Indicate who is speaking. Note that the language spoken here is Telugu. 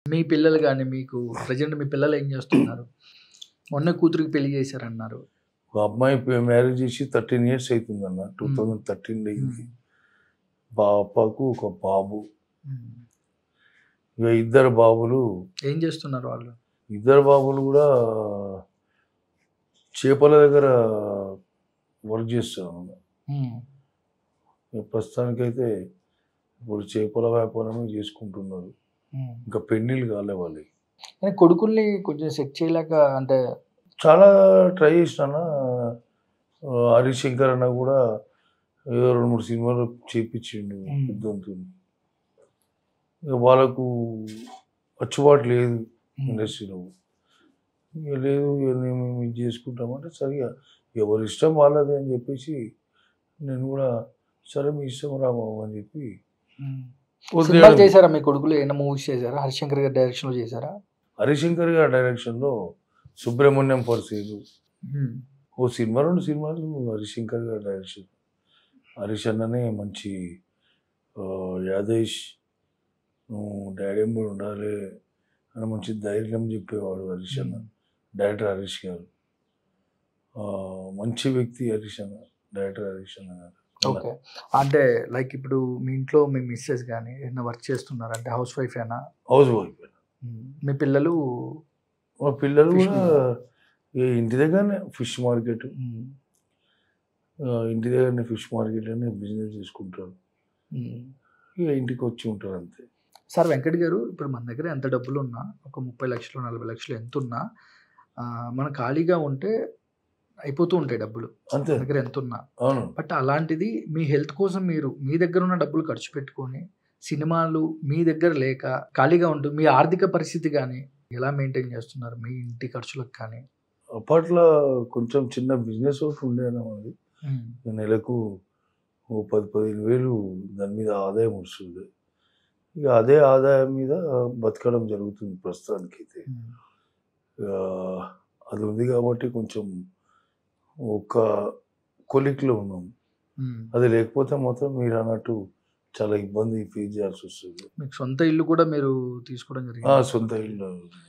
Speaker 1: మీ పిల్లలు గాని, మీకు ప్రెజెంట్ మీ పిల్లలు ఏం జేస్తున్నారు? మొన్న కూతురికి పెళ్లి జేశారన్నారు.
Speaker 2: ఒక అమ్మాయి మ్యారేజ్ చేసి 13 ఇయర్స్ అవుతుందన్న.
Speaker 1: హ్మ్.
Speaker 2: 2013 అయింది.
Speaker 1: హ్మ్.
Speaker 2: పాపకు ఒక బాబు.
Speaker 1: హ్మ్.
Speaker 2: ఇక ఇద్దరు బాబులు.
Speaker 1: ఏం జేస్తున్నారు వాళ్ళు?
Speaker 2: ఇద్దరు బాబులు కూడా చేపల దగ్గర వర్క్ చేస్తున్నారు.
Speaker 1: హ్మ్.
Speaker 2: ప్రస్తుతానికైతే ఇప్పుడు చేపల వ్యాపారమే చేసుకుంటున్నారు.
Speaker 1: హ్మ్.
Speaker 2: ఇంకా పెళ్ళిళ్ళు కాలే వాళ్ళకి.
Speaker 1: కానీ కొడుకుల్ని కొంచెం సెట్ చేయలేక అంటే
Speaker 2: చాలా ట్రై చేసినా. హరిశంకర్ అన్న కూడా ఏదో 2-3 సినిమాలు చేపించిండు
Speaker 1: హ్మ్.
Speaker 2: పెద్దంతుని. ఇక వాళ్ళకు అచ్చుబాటు లేదు
Speaker 1: హ్మ్.
Speaker 2: ఇండస్ట్రీలో. ఇక లేదు ఇక మేము ఇది చేసుకుంటామంటే సరిగా ఎవరి ఇష్టం వాళ్ళది అని చెప్పేసి నేను కూడా సరే మీ ఇష్టం రా బాబు అని చెప్పి
Speaker 1: హ్మ్. సినిమాలు
Speaker 2: వదిలేయడం.
Speaker 1: చేశారా మీ కొడుకులు? ఏమైనా మూవీస్ చేశారా? హరిశంకర్ గారి డైరెక్షన్‌లో చేశారా?
Speaker 2: హరిశంకర్ గారి డైరెక్షన్లో సుబ్రహ్మణ్యం పరిశీలు
Speaker 1: హ్మ్.
Speaker 2: ఓ సినిమా 2 సినిమాలు హరిశంకర్ గారి డైరెక్షన్. హరీష్ అన్ననే మంచి యాదేష్ నువ్వు డాడీ ఎంబడి ఉండాలి అని మంచి ధైర్యం చెప్పేవాడు హరీష్ అన్న.
Speaker 1: హ్మ్.
Speaker 2: డైరెక్టర్ హరీష్ గారు మంచి వ్యక్తి హరీష్ అన్న. డైరెక్టర్ హరీష్ అన్న గారు.
Speaker 1: ఓకే. అంటే లైక్ ఇప్పుడు మీ ఇంట్లో మీ మిసెస్ గాని ఏదైనా వర్క్ చేస్తున్నారా? అంటే హౌస్ వైఫేనా?
Speaker 2: House wife.
Speaker 1: హ్మ్. మీ పిల్లలు
Speaker 2: మా పిల్లలు
Speaker 1: ఫిష్
Speaker 2: కూడా ఈ ఇంటి దగ్గరనే ఫిష్ మార్కెట్.
Speaker 1: హ్మ్.
Speaker 2: ఇంటి దగ్గరనే ఫిష్ మార్కెట్లోనే బిజినెస్ చేసుకుంటారు.
Speaker 1: హ్మ్.
Speaker 2: ఇక ఇంటికి వచ్చి ఉంటారు అంతే.
Speaker 1: సార్ వెంకట్ గారు, ఇప్పుడు మన దగ్గర ఎంత డబ్బులున్నా, ఒక 30,00,000, 40,00,000 ఎంతున్నా మనం ఖాళీగా ఉంటే అయిపోతూ ఉంటాయి డబ్బులు.
Speaker 2: అంతే.
Speaker 1: మన దగ్గర ఎంతున్నా.
Speaker 2: అవును.
Speaker 1: బట్ అలాంటిది మీ హెల్త్ కోసం మీరు మీ దగ్గరున్న డబ్బులు ఖర్చు పెట్టుకొని, సినిమాలు మీ దగ్గర లేక ఖాళీగా ఉంటూ మీ ఆర్థిక పరిస్థితి గాని ఎలా మెయింటైన్ చేస్తున్నారు? మీ ఇంటి ఖర్చులకు కానీ?
Speaker 2: అప్పట్లో కొంచెం చిన్న బిజినెస్ ఒకటి ఉండేనా అది.
Speaker 1: హ్మ్.
Speaker 2: నెలకు ఓ 10-15 వేలు దాని మీద ఆదాయం వస్తుంది. ఇక అదే ఆదాయం మీద బతకడం జరుగుతుంది ప్రస్తుతానికైతే.
Speaker 1: హ్మ్.
Speaker 2: ఆహ్, అది ఉంది కాబట్టి కొంచెం ఒక కొలిక్‌లో ఉన్నాం.
Speaker 1: హ్మ్.
Speaker 2: అది లేకపోతే మాత్రం మీరన్నట్టు చాలా ఇబ్బంది ఫేస్ చేయాల్సొస్తది.
Speaker 1: మీకు సొంత ఇల్లు కూడా మీరు తీసుకోవడం
Speaker 2: ఆ!
Speaker 1: జరిగిందా?
Speaker 2: సొంత ఇల్లు